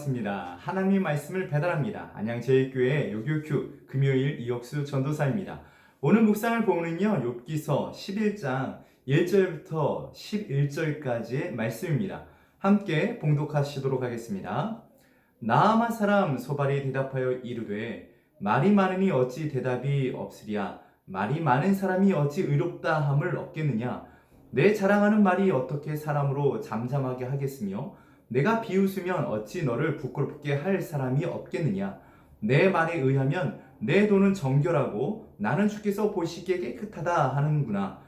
반갑습니다. 하나님의 말씀을 배달합니다. 안양제일교회 요교큐 금요일 이혁수 전도사입니다. 오늘 묵상을 보면요, 욥기서 11장 1절부터 11절까지의 말씀입니다. 함께 봉독하시도록 하겠습니다. 나아만 사람 소발이 대답하여 이르되 말이 많으니 어찌 대답이 없으랴. 말이 많은 사람이 어찌 의롭다 함을 얻겠느냐. 내 자랑하는 말이 어떻게 사람으로 잠잠하게 하겠으며 내가 비웃으면 어찌 너를 부끄럽게 할 사람이 없겠느냐. 내 말에 의하면 내 돈은 정결하고 나는 주께서 보시기에 깨끗하다 하는구나.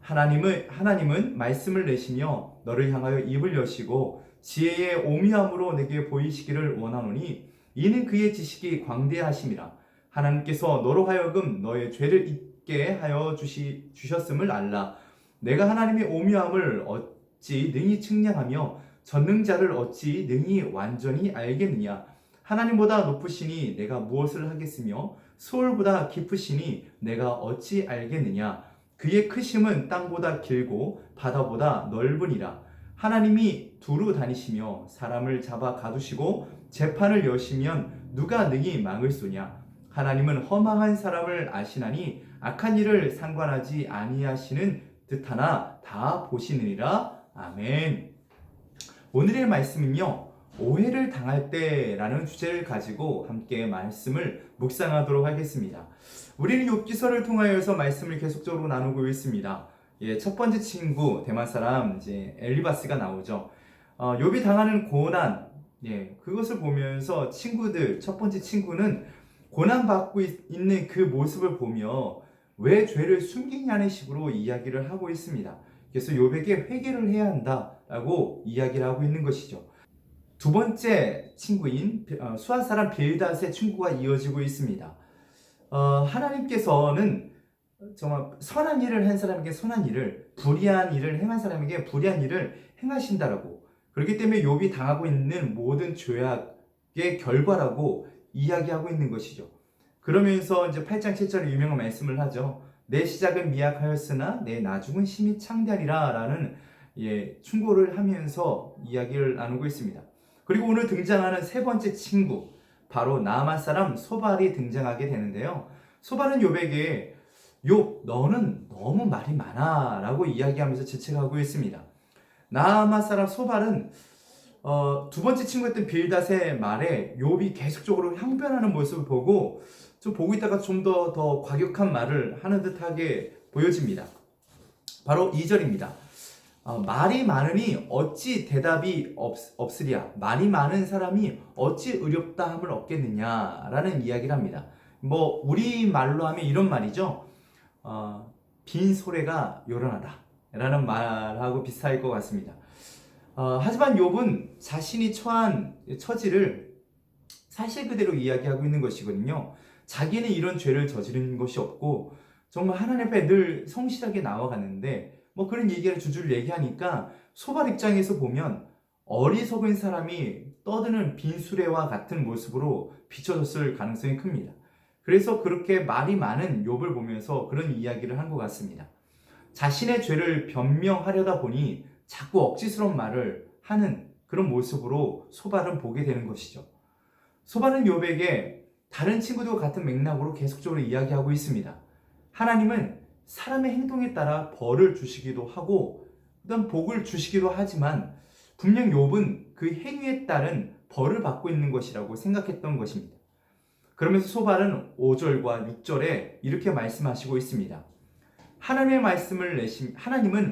하나님은 말씀을 내시며 너를 향하여 입을 여시고 지혜의 오미함으로 내게 보이시기를 원하노니 이는 그의 지식이 광대하심이라. 하나님께서 너로 하여금 너의 죄를 잊게 하여 주셨음을 알라. 내가 하나님의 오묘함을 어찌 능히 측량하며 전능자를 어찌 능히 완전히 알겠느냐. 하나님보다 높으시니 내가 무엇을 하겠으며 수월보다 깊으시니 내가 어찌 알겠느냐. 그의 크심은 땅보다 길고 바다보다 넓으니라. 하나님이 두루 다니시며 사람을 잡아 가두시고 재판을 여시면 누가 능히 막을 소냐. 하나님은 허망한 사람을 아시나니 악한 일을 상관하지 아니하시는 듯하나 다 보시느니라. 아멘. 오늘의 말씀은요, 오해를 당할 때라는 주제를 가지고 함께 말씀을 묵상하도록 하겠습니다. 우리는 욥기서를 통하여서 말씀을 계속적으로 나누고 있습니다. 첫 번째 친구 대만 사람 엘리바스가 나오죠. 욥이 당하는 고난, 그것을 보면서 첫 번째 친구는 고난 받고 있는 그 모습을 보며 왜 죄를 숨기냐는 식으로 이야기를 하고 있습니다. 그래서 욥에게 회개를 해야 한다라고 이야기를 하고 있는 것이죠. 두 번째 친구인 수아 사람 빌닷의 친구가 이어지고 있습니다. 하나님께서는 정말 선한 일을 한 사람에게 선한 일을, 불의한 일을 행한 사람에게 불의한 일을 행하신다라고, 그렇기 때문에 욥이 당하고 있는 모든 죄악의 결과라고 이야기하고 있는 것이죠. 그러면서 이제 8장 7절에 유명한 말씀을 하죠. 내 시작은 미약하였으나 내 나중은 심히 창대하리라 라는 충고를 하면서 이야기를 나누고 있습니다. 그리고 오늘 등장하는 세 번째 친구, 바로 나아만 사람 소발이 등장하게 되는데요. 소발은 욥에게 욥 너는 너무 말이 많아 라고 이야기하면서 지책하고 있습니다. 나아만 사람 소발은 두 번째 친구였던 빌닷의 말에 욥이 계속적으로 항변하는 모습을 보고 보고 있다가 좀 더 과격한 말을 하는 듯하게 보여집니다. 바로 2절입니다. 말이 많으니 어찌 대답이 없으랴. 말이 많은 사람이 어찌 의롭다 함을 얻겠느냐라는 이야기를 합니다. 우리 말로 하면 이런 말이죠. 빈 소래가 요란하다 라는 말하고 비슷할 것 같습니다. 하지만 욥은 자신이 처한 처지를 사실 그대로 이야기하고 있는 것이거든요. 자기는 이런 죄를 저지른 것이 없고 정말 하나님 앞에 늘 성실하게 나와가는데 그런 얘기를 줄줄 얘기하니까 소발 입장에서 보면 어리석은 사람이 떠드는 빈수레와 같은 모습으로 비춰졌을 가능성이 큽니다. 그래서 그렇게 말이 많은 욥을 보면서 그런 이야기를 한 것 같습니다. 자신의 죄를 변명하려다 보니 자꾸 억지스러운 말을 하는 그런 모습으로 소발은 보게 되는 것이죠. 소발은 욥에게 다른 친구들과 같은 맥락으로 계속적으로 이야기하고 있습니다. 하나님은 사람의 행동에 따라 벌을 주시기도 하고 어떤 복을 주시기도 하지만 분명 욥은 그 행위에 따른 벌을 받고 있는 것이라고 생각했던 것입니다. 그러면서 소발은 5절과 6절에 이렇게 말씀하시고 있습니다. 하나님은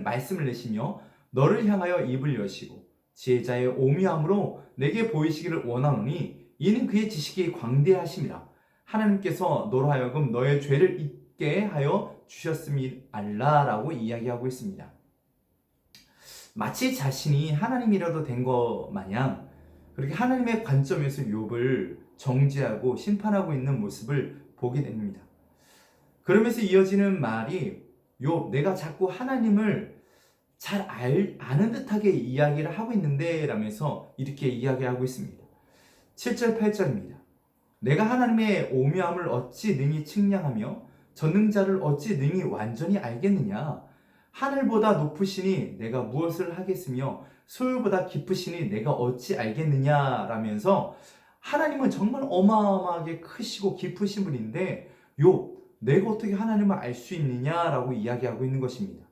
말씀을 내시며 너를 향하여 입을 여시고 지혜자의 오묘함으로 내게 보이시기를 원하노니 이는 그의 지식이 광대하심이라. 하나님께서 너로 하여금 너의 죄를 잊게 하여 주셨음이 알라라고 이야기하고 있습니다. 마치 자신이 하나님이라도 된 것 마냥 그렇게 하나님의 관점에서 욥을 정죄하고 심판하고 있는 모습을 보게 됩니다. 그러면서 이어지는 말이 욥 내가 자꾸 하나님을 잘 아는 듯하게 이야기를 하고 있는데 라면서 이렇게 이야기하고 있습니다. 7절 8절입니다. 내가 하나님의 오묘함을 어찌 능히 측량하며 전능자를 어찌 능히 완전히 알겠느냐. 하늘보다 높으시니 내가 무엇을 하겠으며 소유보다 깊으시니 내가 어찌 알겠느냐라면서 하나님은 정말 어마어마하게 크시고 깊으신 분인데 내가 어떻게 하나님을 알 수 있느냐라고 이야기하고 있는 것입니다.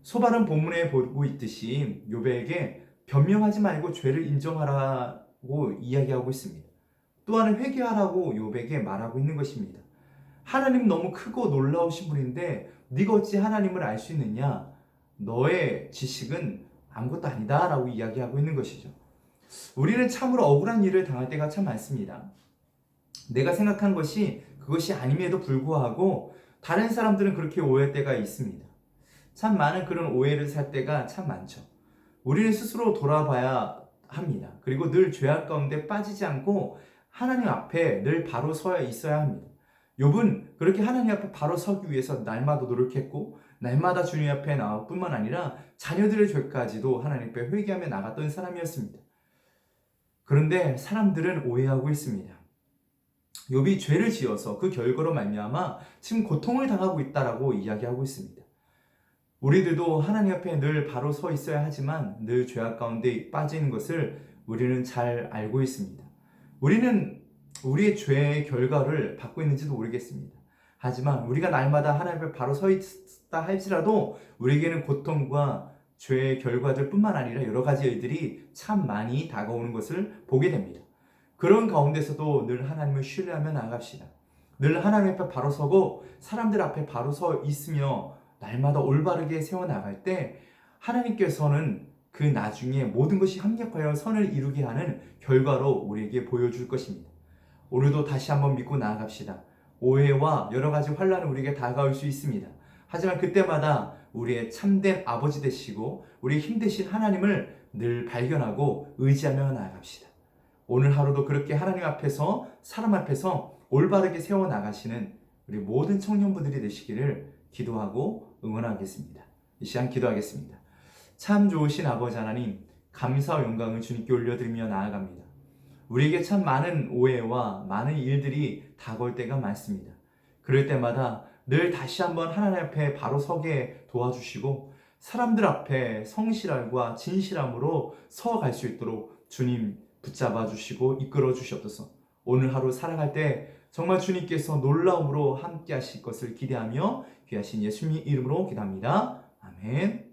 소발은 본문에 보고 있듯이 욥에게 변명하지 말고 죄를 인정하라고 이야기하고 있습니다. 또한 회개하라고 욥에게 말하고 있는 것입니다. 하나님 너무 크고 놀라우신 분인데 네가 어찌 하나님을 알 수 있느냐? 너의 지식은 아무것도 아니다 라고 이야기하고 있는 것이죠. 우리는 참으로 억울한 일을 당할 때가 참 많습니다. 내가 생각한 것이 그것이 아님에도 불구하고 다른 사람들은 그렇게 오해할 때가 있습니다. 참 많은 그런 오해를 살 때가 참 많죠. 우리는 스스로 돌아봐야 합니다. 그리고 늘 죄악 가운데 빠지지 않고 하나님 앞에 늘 바로 서 있어야 합니다. 욥은 그렇게 하나님 앞에 바로 서기 위해서 날마다 노력했고 날마다 주님 앞에 나올 뿐만 아니라 자녀들의 죄까지도 하나님 앞에 회개하며 나갔던 사람이었습니다. 그런데 사람들은 오해하고 있습니다. 욥이 죄를 지어서 그 결과로 말미암아 지금 고통을 당하고 있다라고 이야기하고 있습니다. 우리들도 하나님 앞에 늘 바로 서 있어야 하지만 늘 죄악 가운데 빠지는 것을 우리는 잘 알고 있습니다. 우리는 우리의 죄의 결과를 받고 있는지도 모르겠습니다. 하지만 우리가 날마다 하나님 앞에 바로 서 있다 할지라도 우리에게는 고통과 죄의 결과들 뿐만 아니라 여러 가지 일들이 참 많이 다가오는 것을 보게 됩니다. 그런 가운데서도 늘 하나님을 신뢰하며 나아갑시다. 늘 하나님 앞에 바로 서고 사람들 앞에 바로 서 있으며 날마다 올바르게 세워나갈 때 하나님께서는 그 나중에 모든 것이 합력하여 선을 이루게 하는 결과로 우리에게 보여줄 것입니다. 오늘도 다시 한번 믿고 나아갑시다. 오해와 여러 가지 환난은 우리에게 다가올 수 있습니다. 하지만 그때마다 우리의 참된 아버지 되시고 우리의 힘 되신 하나님을 늘 발견하고 의지하며 나아갑시다. 오늘 하루도 그렇게 하나님 앞에서 사람 앞에서 올바르게 세워나가시는 우리 모든 청년부들이 되시기를 기도하고 응원하겠습니다. 이 시간 기도하겠습니다. 참 좋으신 아버지 하나님, 감사와 영광을 주님께 올려드리며 나아갑니다. 우리에게 참 많은 오해와 많은 일들이 다가올 때가 많습니다. 그럴 때마다 늘 다시 한번 하나님 앞에 바로 서게 도와주시고 사람들 앞에 성실함과 진실함으로 서갈 수 있도록 주님 붙잡아 주시고 이끌어 주시옵소서. 오늘 하루 살아갈 때 정말 주님께서 놀라움으로 함께 하실 것을 기대하며 귀하신 예수님 이름으로 기도합니다. 아멘.